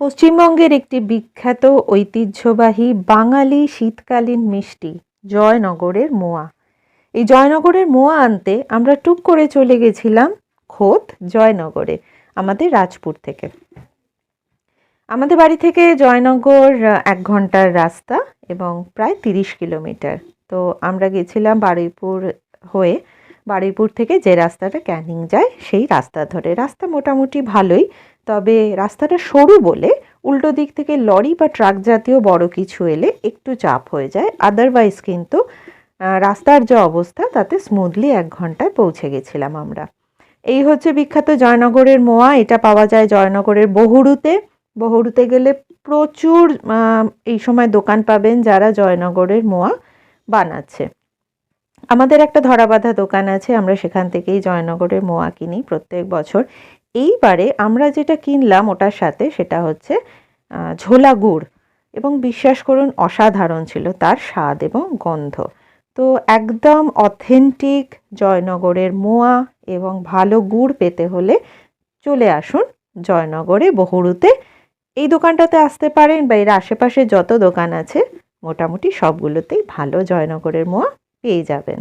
পশ্চিমবঙ্গের একটি বিখ্যাত ঐতিহ্যবাহী বাঙালি শীতকালীন মিষ্টি জয়নগরের মোয়া। এই জয়নগরের মোয়া আনতে আমরা টুক করে চলে গেছিলাম খোদ জয়নগরে, আমাদের রাজপুর থেকে। আমাদের বাড়ি থেকে জয়নগর 1 ঘন্টার রাস্তা এবং প্রায় 30 কিলোমিটার। তো আমরা গেছিলাম বারুইপুর হয়ে, বারুইপুর থেকে যে রাস্তাটা ক্যানিং যায় সেই রাস্তা ধরে। রাস্তা মোটামুটি ভালোই, তবে রাস্তাটা সরু বলে উল্টো দিক থেকে লরি বা ট্রাক জাতীয় বড় কিছু এলে একটু চাপ হয়ে যায়। আদারওয়াইজ কিন্তু রাস্তার যে অবস্থা তাতে স্মুথলি 1 ঘন্টায় পৌঁছে গেছিলাম আমরা। এই হচ্ছে বিখ্যাত জয়নগরের মোয়া। এটা পাওয়া যায় জয়নগরের বহুরুতে। বহুরুতে গেলে প্রচুর এই সময় দোকান পাবেন যারা জয়নগরের মোয়া বানাচ্ছে। আমাদের একটা ধরাবাঁধা দোকান আছে, আমরা সেখান থেকেই জয়নগরের মোয়া কিনি প্রত্যেক বছর। এইবারে আমরা যেটা কিনলাম ওটার সাথে সেটা হচ্ছে ঝোলা গুড়, এবং বিশ্বাস করুন অসাধারণ ছিল তার স্বাদ এবং গন্ধ। তো একদম অথেন্টিক জয়নগরের মোয়া এবং ভালো গুড় পেতে হলে চলে আসুন জয়নগরে বহুরুতে। এই দোকানটাতে আসতে পারেন, বা এর আশেপাশে যত দোকান আছে মোটামুটি সবগুলোতেই ভালো জয়নগরের মোয়া পেয়ে যাবেন।